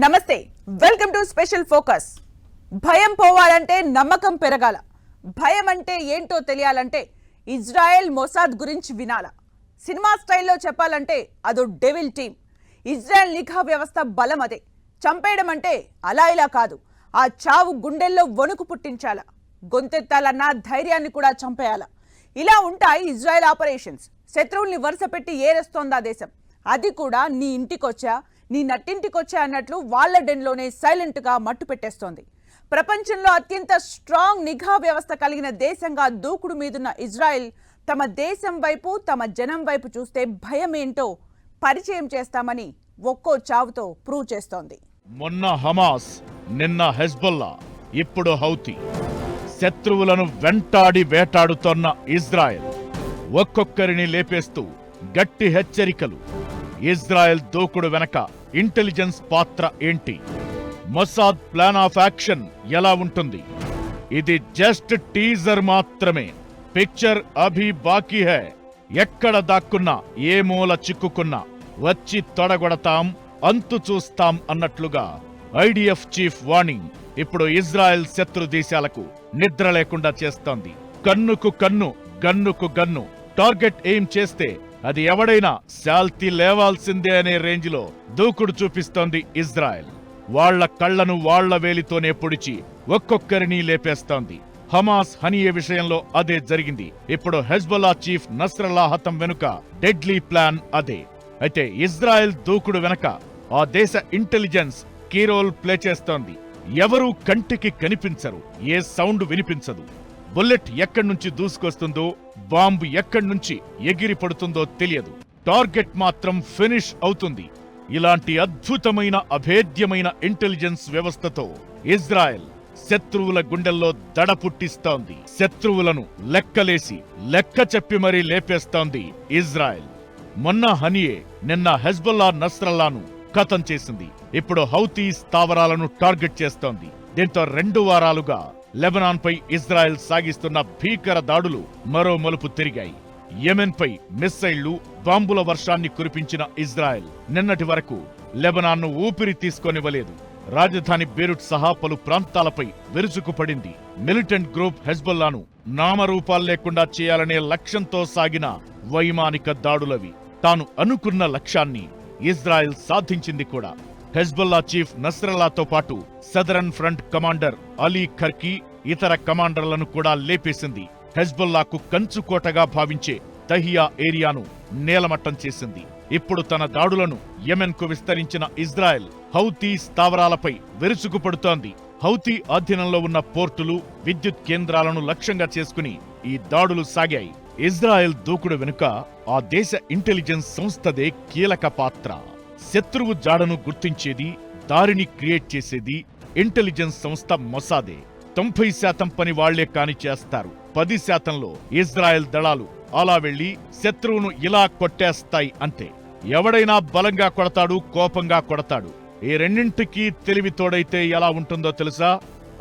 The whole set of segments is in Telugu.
నమస్తే, వెల్కమ్ టు స్పెషల్ ఫోకస్. భయం పోవాలంటే నమ్మకం పెరగాల. భయం అంటే ఏంటో తెలియాలంటే ఇజ్రాయెల్ మొసాద్ గురించి వినాల. సినిమా స్టైల్లో చెప్పాలంటే అదో డెవిల్ టీమ్. ఇజ్రాయెల్ నిఘా వ్యవస్థ బలం అదే. చంపేయడం అంటే అలా ఇలా కాదు, ఆ చావు గుండెల్లో వణుకు పుట్టించాల. గొంతెత్తాలన్న ధైర్యాన్ని కూడా చంపేయాల. ఇలా ఉంటాయి ఇజ్రాయెల్ ఆపరేషన్స్. శత్రువుల్ని వరుస పెట్టి ఏరేస్తోందా దేశం. అది కూడా నీ ఇంటికొచ్చా, నీ నట్టింటికొచ్చా అన్నట్లు వాళ్ల డెన్లోనే సైలెంట్గా మట్టు పెట్టేస్తోంది. ప్రపంచంలో అత్యంత స్ట్రాంగ్ నిఘా వ్యవస్థ కలిగిన దేశంగా దూకుడు మీదున్న ఇజ్రాయెల్ తమ దేశం వైపు, తమ జనం వైపు చూస్తే భయం ఏంటో పరిచయం చేస్తామని ఒక్కో చావుతో ప్రూవ్ చేస్తోంది. మొన్న హమాస్, నిన్న హెజ్బొల్లా, ఇప్పుడు హౌతీ. శత్రువులను వెంటాడి వేటాడుతోన్న ఇజ్రాయెల్ ఒక్కొక్కరిని లేపేస్తూ గట్టి హెచ్చరికలు. ఇజ్రాయెల్ దూకుడు వెనక ఇంటెలిజెన్స్ పాత్ర ఏంటి? మొసాద్ ప్లాన్ ఆఫ్ యాక్షన్ ఎలా ఉంటుంది? ఇది జస్ట్ టీజర్ మాత్రమే. పిక్చర్ అభి బాకీ హై. ఎక్కడ దాక్కున్నా, ఏ మూల చిక్కుకున్నా వచ్చి తొడగొడతాం, అంతు చూస్తాం అన్నట్లుగా ఐడిఎఫ్ చీఫ్ వార్నింగ్ ఇప్పుడు ఇజ్రాయెల్ శత్రు దేశాలకు నిద్ర లేకుండా చేస్తోంది. కన్నుకు కన్ను, గన్నుకు గన్ను. టార్గెట్ ఎయిమ్ చేస్తే అది ఎవడైనా శాల్తీ లేవాల్సిందే అనే రేంజ్లో దూకుడు చూపిస్తోంది ఇజ్రాయెల్. వాళ్ల కళ్లను వాళ్ల వేలితోనే పొడిచి ఒక్కొక్కరిని లేపేస్తోంది. హమాస్ హనియే విషయంలో అదే జరిగింది. ఇప్పుడు హెజ్బొల్లా చీఫ్ నస్రల్లా హతం వెనుక డెడ్లీ ప్లాన్ అదే. అయితే ఇజ్రాయెల్ దూకుడు వెనక ఆ దేశ ఇంటెలిజెన్స్ కీ రోల్ ప్లే చేస్తోంది. ఎవరూ కంటికి కనిపించరు, ఏ సౌండ్ వినిపించదు. బుల్లెట్ ఎక్కడి నుంచి దూసుకొస్తుందో, బాంబు ఎక్కడి నుంచి ఎగిరి పడుతుందో తెలియదు. టార్గెట్ మాత్రం ఫినిష్ అవుతుంది. ఇలాంటి అద్భుతమైన, అభేద్యమైన ఇంటెలిజెన్స్ వ్యవస్థతో ఇజ్రాయెల్ శత్రువుల గుండెల్లో దడ పుట్టిస్తోంది. శత్రువులను లెక్కలేసి లెక్క చెప్పి మరీ లేపేస్తోంది ఇజ్రాయెల్. మొన్న హనియే, నిన్న హెజ్బొల్లా నస్రల్లాను ఖతం చేసింది. ఇప్పుడు హౌతీ స్థావరాలను టార్గెట్ చేస్తోంది. దీంతో 2 వారాలుగా లెబనాన్ పై ఇజ్రాయెల్ సాగిస్తున్న భీకర దాడులు మరో మలుపు తిరిగాయి. యెమెన్ పై మిస్సైళ్లు, బాంబుల వర్షాన్ని కురిపించిన ఇజ్రాయెల్ నిన్నటి వరకు లెబనాన్ను ఊపిరి తీసుకోనివ్వలేదు. రాజధాని బేరుట్ సహా పలు ప్రాంతాలపై విరుచుకుపడింది. మిలిటెంట్ గ్రూప్ హెజ్బొల్లాను నామరూపాలు లేకుండా చేయాలనే లక్ష్యంతో సాగిన వైమానిక దాడులవి. తాను అనుకున్న లక్ష్యాన్ని ఇజ్రాయెల్ సాధించింది కూడా. హెజ్బొల్లా చీఫ్ నస్రల్లాతో పాటు సదరన్ ఫ్రంట్ కమాండర్ అలీ ఖర్కీ, ఇతర కమాండర్లను కూడా లేపేసింది. హెజ్బొల్లాకు కంచుకోటగా భావించే దహియా ఏరియాను నేలమట్టం చేసింది. ఇప్పుడు తన దాడులను యెమెన్కు విస్తరించిన ఇజ్రాయెల్ హౌతీ స్థావరాలపై విరుచుకుపడుతోంది. హౌతీ ఆధీనంలో ఉన్న పోర్టులు, విద్యుత్ కేంద్రాలను లక్ష్యంగా చేసుకుని ఈ దాడులు సాగాయి. ఇజ్రాయెల్ దూకుడు వెనుక ఆ దేశ ఇంటెలిజెన్స్ సంస్థదే కీలక పాత్ర. శత్రువు జాడను గుర్తించేది, దారిని క్రియేట్ చేసేది ఇంటెలిజెన్స్ సంస్థ మొసాదే. 90% పని వాళ్లే కాని చేస్తారు. 10%లో ఇజ్రాయెల్ దళాలు అలా వెళ్లి శత్రువును ఇలా కొట్టేస్తాయి అంతే. ఎవడైనా బలంగా కొడతాడు, కోపంగా కొడతాడు. ఈ రెండింటికి తెలివి తోడైతే ఎలా ఉంటుందో తెలుసా?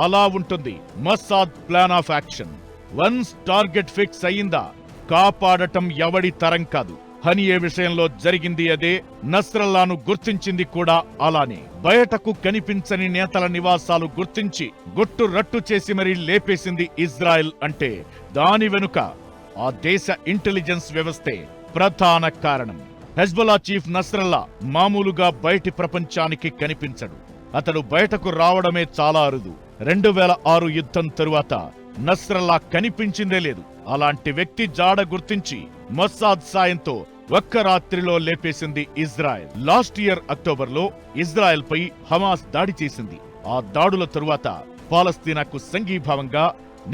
అలా ఉంటుంది Mossad plan of action. Once target fix అయ్యిందా, కాపాడటం ఎవడి తరం కాదు. హనియే విషయంలో జరిగింది అదే. నస్రల్లాను గుర్తించింది కూడా అలానే. బయటకు కనిపించని నేతల నివాసాలు గుర్తించి గుట్టు రట్టు చేసి మరీ లేపేసింది ఇజ్రాయెల్. అంటే దాని వెనుక ఆ దేశ ఇంటెలిజెన్స్ వ్యవస్థే ప్రధాన కారణం. హెజ్బొల్లా చీఫ్ నస్రల్లా మామూలుగా బయటి ప్రపంచానికి కనిపించడు. అతడు బయటకు రావడమే చాలా అరుదు. 2006 యుద్ధం తరువాత నస్రల్లా కనిపించిందే లేదు. అలాంటి వ్యక్తి జాడ గుర్తించి మొసాద్ సాయంతో ఒక్క రాత్రిలో లేపేసింది ఇజ్రాయెల్. లాస్ట్ ఇయర్ అక్టోబర్లో ఇజ్రాయెల్ పై హమాస్ దాడి చేసింది. ఆ దాడుల తరువాత పాలస్తీనాకు సంఘీభావంగా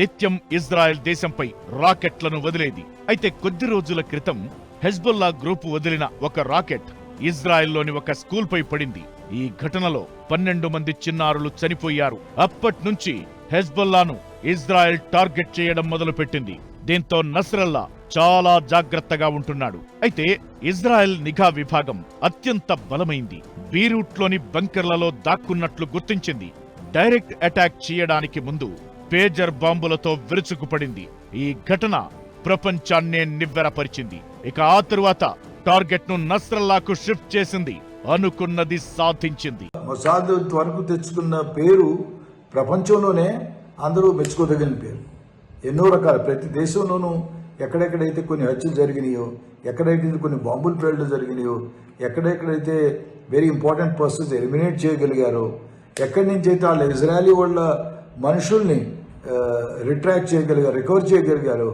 నిత్యం ఇజ్రాయెల్ దేశంపై రాకెట్లను వదిలేది. అయితే కొద్ది రోజుల క్రితం హెజ్బొల్లా గ్రూపు వదిలిన ఒక రాకెట్ ఇజ్రాయెల్లోని ఒక స్కూల్పై పడింది. ఈ ఘటనలో 12 మంది చిన్నారులు చనిపోయారు. అప్పట్నుంచి హెజ్బొల్లాను ఇజ్రాయెల్ టార్గెట్ చేయడం మొదలుపెట్టింది. దీంతో నస్రల్లా చాలా జాగ్రత్తగా ఉంటున్నాడు. అయితే ఇజ్రాయెల్ నిఘా విభాగం అత్యంత బలమైంది. బీరూట్లోని బంకర్లలో దాక్కున్నట్లు గుర్తించింది. డైరెక్ట్ అటాక్ చేయడానికి ముందు పేజర్ బాంబులతో విరుచుకుపడింది. ఈ ఘటన ప్రపంచాన్నే నివ్వెరపరిచింది. ఇక ఆ తరువాత టార్గెట్ ను నస్రల్లాకు షిఫ్ట్ చేసింది. అనుకున్నది సాధించింది. మొసాద్ వరకు తెచ్చుకున్న పేరు ప్రపంచంలోనే అందరూ మెచ్చుకోదగిన పేరు. ఎన్నో రకాల ప్రతి దేశంలోనూ ఎక్కడెక్కడైతే కొన్ని హత్యలు జరిగినాయో, ఎక్కడైతే కొన్ని బాంబుల పేర్లు జరిగినాయో, ఎక్కడెక్కడైతే వెరీ ఇంపార్టెంట్ పర్సన్స్ ఎలిమినేట్ చేయగలిగారో, ఎక్కడి నుంచి అయితే వాళ్ళ ఇజ్రాయలీ వాళ్ళ మనుషుల్ని రిట్రాక్ట్ చేయగలిగారు, రికవర్ చేయగలిగారో,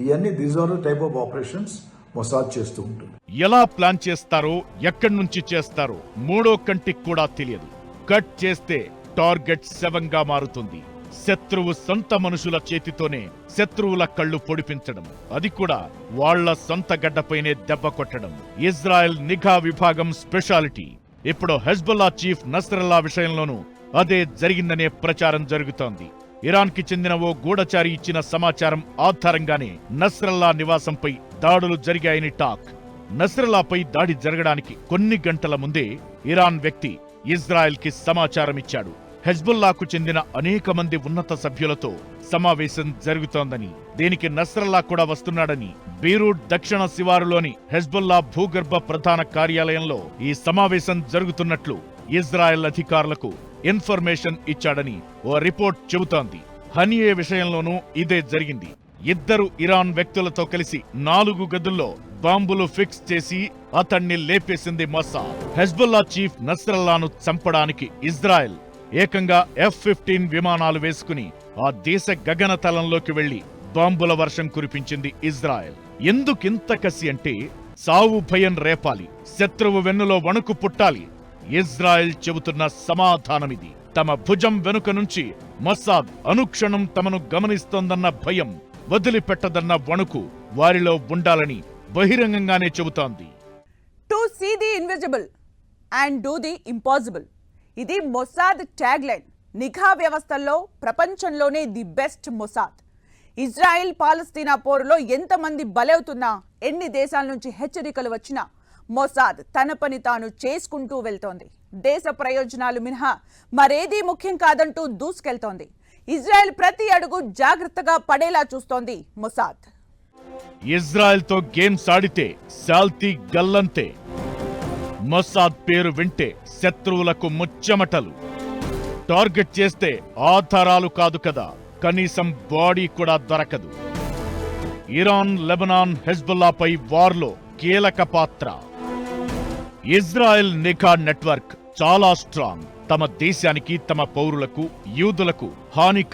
ఇవన్నీ these are type of operations Mossad చేస్తూ ఉంటుంది. ఎలా ప్లాన్ చేస్తారో, ఎక్కడి నుంచి చేస్తారో మూడో కంటికి కూడా తెలియదు. కట్ చేస్తే టార్గెట్ శవంగా మారుతుంది. శత్రువు సొంత మనుషుల చేతితోనే శత్రువుల కళ్ళు పొడిపించడం, అది కూడా వాళ్ల సొంత గడ్డపైనే దెబ్బ కొట్టడం ఇజ్రాయెల్ నిఘా విభాగం స్పెషాలిటీ. ఇప్పుడు హెజ్బుల్లా చీఫ్ నస్రల్లా విషయంలోనూ అదే జరిగిందనే ప్రచారం జరుగుతోంది. ఇరాన్ కి చెందిన ఓ గూఢచారి ఇచ్చిన సమాచారం ఆధారంగానే నస్రల్లా నివాసంపై దాడులు జరిగాయని టాక్. నస్రల్లాపై దాడి జరగడానికి కొన్ని గంటల ముందే ఇరాన్ వ్యక్తి ఇజ్రాయెల్ కి సమాచారం ఇచ్చాడు. హెజ్బుల్లాకు చెందిన అనేక మంది ఉన్నత సభ్యులతో సమావేశం జరుగుతోందని, దీనికి నస్రల్లా కూడా వస్తున్నాడని బీరూట్ దక్షిణ శివారులోని హెజ్బుల్లా భూగర్భ ప్రధాన కార్యాలయంలో ఈ సమావేశం జరుగుతున్నట్లు ఇజ్రాయెల్ అధికారులకు ఇన్ఫర్మేషన్ ఇచ్చాడని ఓ రిపోర్ట్ చెబుతోంది. హనియే విషయంలోనూ ఇదే జరిగింది. ఇద్దరు ఇరాన్ వ్యక్తులతో కలిసి 4 గదుల్లో బాంబులు ఫిక్స్ చేసి అతన్ని లేపేసింది మొసాద్. హెజ్బుల్లా చీఫ్ నస్రల్లాను చంపడానికి ఇజ్రాయెల్ ఏకంగా F-15 విమానాలు వేసుకుని ఆ దేశ గగనతలంలోకి వెళ్లి బాంబుల వర్షం కురిపించింది ఇజ్రాయెల్. ఎందుకింత కసి అంటే సావు భయం రేపాలి, శత్రువు వెన్నులో వణుకు పుట్టాలి. ఇజ్రాయెల్ చెబుతున్న సమాధానమిది. తమ భుజం వెనుక నుంచి మొసాద్ అనుక్షణం తమను గమనిస్తోందన్న భయం, వదిలిపెట్టదన్న వణుకు వారిలో ఉండాలని బహిరంగంగానే చెబుతోంది. To see the invisible and do the impossible, ఇది మొసాద్ ట్యాగ్ లైన్. నిఘా వ్యవస్థల్లో ప్రపంచంలోనే the best Mossad. Israel Palestine పోరులో ఎంతమంది బలవుతున్నా, ఎన్ని దేశాల నుంచి హెచ్చరికలు వచ్చినా మొసాద్ తన పని తాను చేసుకుంటూ వెళ్తోంది. దేశ ప్రయోజనాలు మినహా మరేదీ ముఖ్యం కాదంటూ దూసుకెళ్తోంది. ఇజ్రాయెల్ ప్రతి అడుగు జాగ్రత్తగా పడేలా చూస్తోంది మొసాద్. ఇజ్రాయెల్తో గేమ్స్ ఆడితే శాల్తీ గల్లంతే. మొసాద్ పేరు వింటే శత్రువులకు ముచ్చెమటలు. టార్గెట్ చేస్తే ఆధారాలు కాదు కదా, కనీసం బాడీ కూడా దొరకదు. ఇరాన్, లెబనాన్, హెజ్బుల్లాపై వార్లో కీలక పాత్ర. ఇజ్రాయెల్ నిఘా నెట్వర్క్ చాలా స్ట్రాంగ్. తమ దేశానికి, తమ పౌరులకు, యూదులకు హాని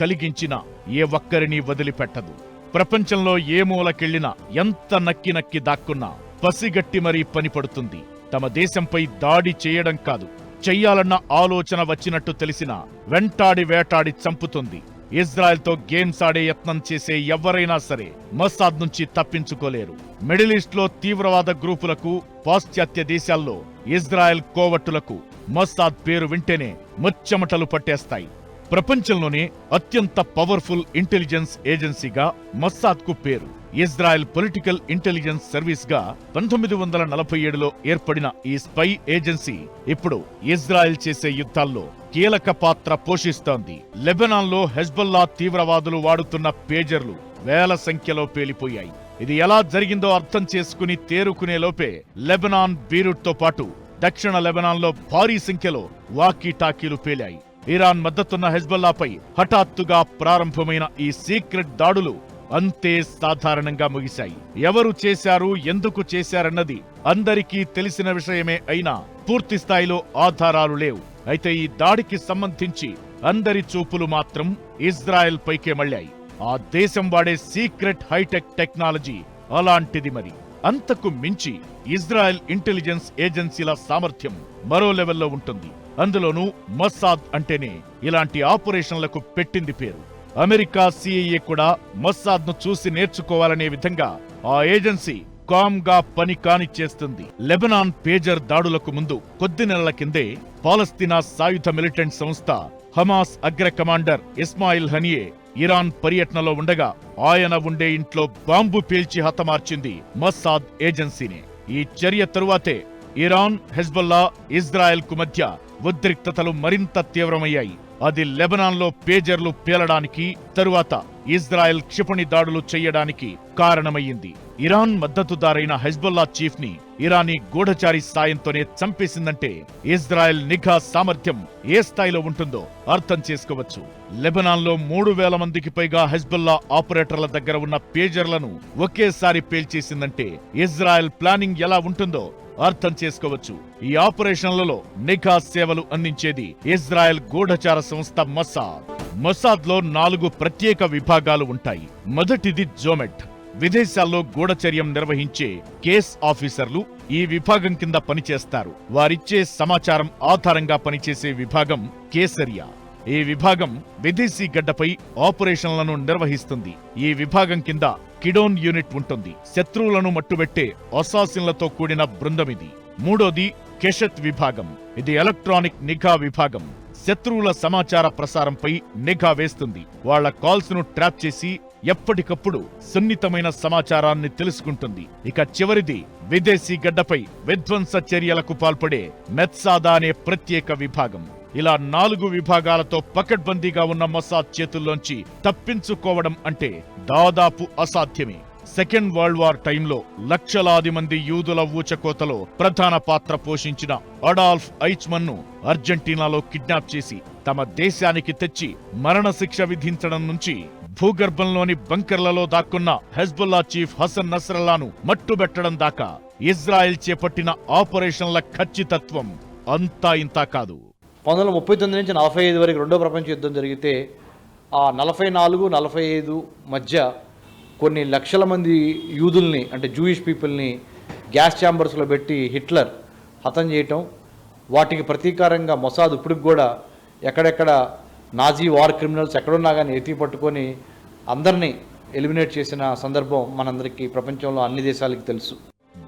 కలిగించిన ఏ ఒక్కరిని వదిలిపెట్టదు. ప్రపంచంలో ఏ మూలకెళ్లినా, ఎంత నక్కి దాక్కున్నా పసిగట్టి మరీ పనిపడుతుంది. తమ దేశంపై దాడి చేయడం కాదు, చెయ్యాలన్న ఆలోచన వచ్చినట్టు తెలిసినా వెంటాడి వేటాడి చంపుతుంది. ఇజ్రాయెల్తో గేమ్స్ ఆడే యత్నం చేసే ఎవరైనా సరే మొసాద్ నుంచి తప్పించుకోలేరు. మిడిల్ ఈస్ట్ లో తీవ్రవాద గ్రూపులకు, పాశ్చాత్య దేశాల్లో ఇజ్రాయెల్ కోవట్టులకు మొసాద్ పేరు వింటేనే ముచ్చెమటలు పట్టేస్తాయి. ప్రపంచంలోనే అత్యంత పవర్ఫుల్ ఇంటెలిజెన్స్ ఏజెన్సీగా మొసాద్ కు పేరు. ఇజ్రాయెల్ పొలిటికల్ ఇంటెలిజెన్స్ సర్వీస్ గా 1947లో ఏర్పడిన ఈ స్పై ఏజెన్సీ ఇప్పుడు ఇజ్రాయెల్ చేసే యుద్ధాల్లో కీలక పాత్ర పోషిస్తోంది. లెబనాన్లో హెజ్బుల్లా తీవ్రవాదులు వాడుతున్న పేజర్లు వేల సంఖ్యలో పేలిపోయాయి. ఇది ఎలా జరిగిందో అర్థం చేసుకుని తేరుకునే లోపే లెబనాన్, బీరూట్ తో పాటు దక్షిణ లెబనాన్లో భారీ సంఖ్యలో వాకీ-టాకీలు పేలాయి. ఇరాన్ మద్దతున్న హెజ్బుల్లాపై హఠాత్తుగా ప్రారంభమైన ఈ సీక్రెట్ దాడులు అంతే సాధారణంగా ముగిశాయి. ఎవరు చేశారు, ఎందుకు చేశారన్నది అందరికీ తెలిసిన విషయమే అయినా పూర్తి స్థాయిలో ఆధారాలు లేవు. అయితే ఈ దాడికి సంబంధించి అందరి చూపులు మాత్రం ఇజ్రాయెల్ పైకే మళ్ళాయి. ఆ దేశం వాడే సీక్రెట్ హైటెక్ టెక్నాలజీ అలాంటిది. మరి అంతకు మించి ఇజ్రాయెల్ ఇంటెలిజెన్స్ ఏజెన్సీల సామర్థ్యం మరో లెవెల్లో ఉంటుంది. అందులోనూ మొసాద్ అంటేనే ఇలాంటి ఆపరేషన్లకు పెట్టింది పేరు. అమెరికా, CIA కూడా మొసాద్ ను చూసి నేర్చుకోవాలనే విధంగా ఆ ఏజెన్సీ కామ్ గా పని కానిచ్చేస్తుంది. లెబనాన్ పేజర్ దాడులకు ముందు కొద్ది నెలల కిందే పాలస్తీనా సాయుధ మిలిటెంట్ సంస్థ హమాస్ అగ్ర కమాండర్ ఇస్మాయిల్ హనియే ఇరాన్ పర్యటనలో ఉండగా ఆయన ఉండే ఇంట్లో బాంబు పేల్చి హతమార్చింది మొసాద్ ఏజెన్సీనే. ఈ చర్య తరువాతే ఇరాన్, హెజ్బుల్లా, ఇజ్రాయెల్ కు మధ్య ఉద్రిక్తతలు మరింత తీవ్రమయ్యాయి. అది లెబనాన్లో పేజర్లు పేలడానికి, తరువాత ఇజ్రాయెల్ క్షిపణి దాడులు చేయడానికి కారణమయ్యింది. ఇరాన్ మద్దతుదారైన హెజ్బొల్లా చీఫ్ ని ఇరానీ గూఢచారి సాయంతోనే చంపేసిందంటే ఇజ్రాయెల్ నిఘా సామర్థ్యం ఏ స్థాయిలో ఉంటుందో అర్థం చేసుకోవచ్చు. లెబనాన్లో 3,000 మందికి పైగా హెజ్బొల్లా ఆపరేటర్ల దగ్గర ఉన్న పేజర్లను ఒకేసారి పేల్చేసిందంటే ఇజ్రాయెల్ ప్లానింగ్ ఎలా ఉంటుందో అర్థం చేసుకోవచ్చు. ఈ ఆపరేషన్లలో నిఘా సేవలు అందించేది ఇజ్రాయెల్ గూఢచార సంస్థ మొసాద్. మొసాద్లో 4 ప్రత్యేక విభాగాలు ఉంటాయి. మొదటిది జోమెట్. విదేశాల్లో గూఢచర్యం నిర్వహించే కేస్ ఆఫీసర్లు ఈ విభాగం కింద పనిచేస్తారు. వారిచ్చే సమాచారం ఆధారంగా పనిచేసే విభాగం కేసరియా. ఈ విభాగం విదేశీ గడ్డపై ఆపరేషన్లను నిర్వహిస్తుంది. ఈ విభాగం కింద కిడోన్ యూనిట్ ఉంటుంది. శత్రువులను మట్టుబెట్టే అసాసిన్లతో కూడిన బృందమిది. మూడోది కెషత్ విభాగం. ఇది ఎలక్ట్రానిక్ నిఘా విభాగం. శత్రువుల సమాచార ప్రసారంపై నిఘా వేస్తుంది. వాళ్ల కాల్స్ ను ట్రాప్ చేసి ఎప్పటికప్పుడు సున్నితమైన సమాచారాన్ని తెలుసుకుంటుంది. ఇక చివరిది విదేశీ గడ్డపై విధ్వంస చర్యలకు పాల్పడే మెత్సాదా అనే ప్రత్యేక విభాగం. ఇలా 4 విభాగాలతో పకడ్బందీగా ఉన్న మొసాద్ చేతుల్లోంచి తప్పించుకోవడం అంటే దాదాపు అసాధ్యమే. సెకండ్ వరల్డ్ వార్ టైంలో లక్షలాది మంది యూదుల ఊచకోతలో ప్రధాన పాత్ర పోషించిన అడాల్ఫ్ ఐచ్మన్ ను అర్జెంటీనాలో కిడ్నాప్ చేసి తమ దేశానికి తెచ్చి మరణశిక్ష విధించడం నుంచి భూగర్భంలోని బంకర్లలో దాక్కున్న హెజ్బొల్లా చీఫ్ హసన్ నస్రల్లాను మట్టుబెట్టడం దాకా ఇజ్రాయెల్ చేపట్టిన ఆపరేషన్ల ఖచ్చితత్వం అంతా ఇంతా కాదు. 1939 నుంచి 45 వరకు రెండో ప్రపంచ యుద్ధం జరిగితే ఆ 44-45 మధ్య కొన్ని లక్షల మంది యూదుల్ని అంటే జూయిష్ పీపుల్ని గ్యాస్ ఛాంబర్స్లో పెట్టి హిట్లర్ హతం చేయటం, వాటికి ప్రతీకారంగా మొసాద్ ఇప్పటికి కూడా ఎక్కడెక్కడ నాజీ వార్ క్రిమినల్స్ ఎక్కడున్నా కానీ ఎత్తి పట్టుకొని అందరినీ ఎలిమినేట్ చేసిన సందర్భం మనందరికీ ప్రపంచంలో అన్ని దేశాలకి తెలుసు.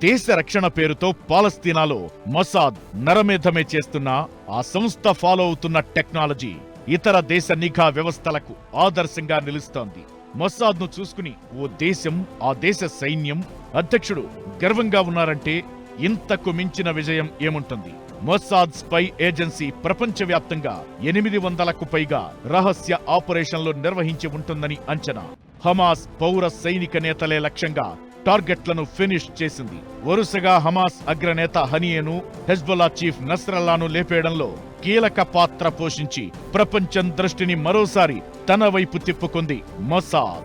దేశ రక్షణ పేరుతో పాలస్తీనాలో మొసాద్ నరమేధమే చేస్తున్న ఆ సంస్థ ఫాలో అవుతున్న టెక్నాలజీ ఇతర దేశ నిఘా వ్యవస్థలకు ఆదర్శంగా నిలుస్తోంది. మొసాద్ ను చూసుకుని ఓ దేశం, ఆ దేశ సైన్యం, అధ్యక్షుడు గర్వంగా ఉన్నారంటే ఇంతకు మించిన విజయం ఏముంటుంది? మొసాద్ స్పై ఏజెన్సీ ప్రపంచవ్యాప్తంగా 800కు పైగా రహస్య ఆపరేషన్లు నిర్వహించి ఉంటుందని అంచనా. హమాస్ పౌర సైనిక నేతలే లక్ష్యంగా టార్గెట్లను ఫినిష్ చేసింది. వరుసగా హమాస్ అగ్రనేత హనియేను, హెజ్బొల్లా చీఫ్ నస్రల్లాను లేపేయడంలో కీలక పాత్ర పోషించి ప్రపంచం దృష్టిని మరోసారి తన వైపు తిప్పుకుంది మొసాద్.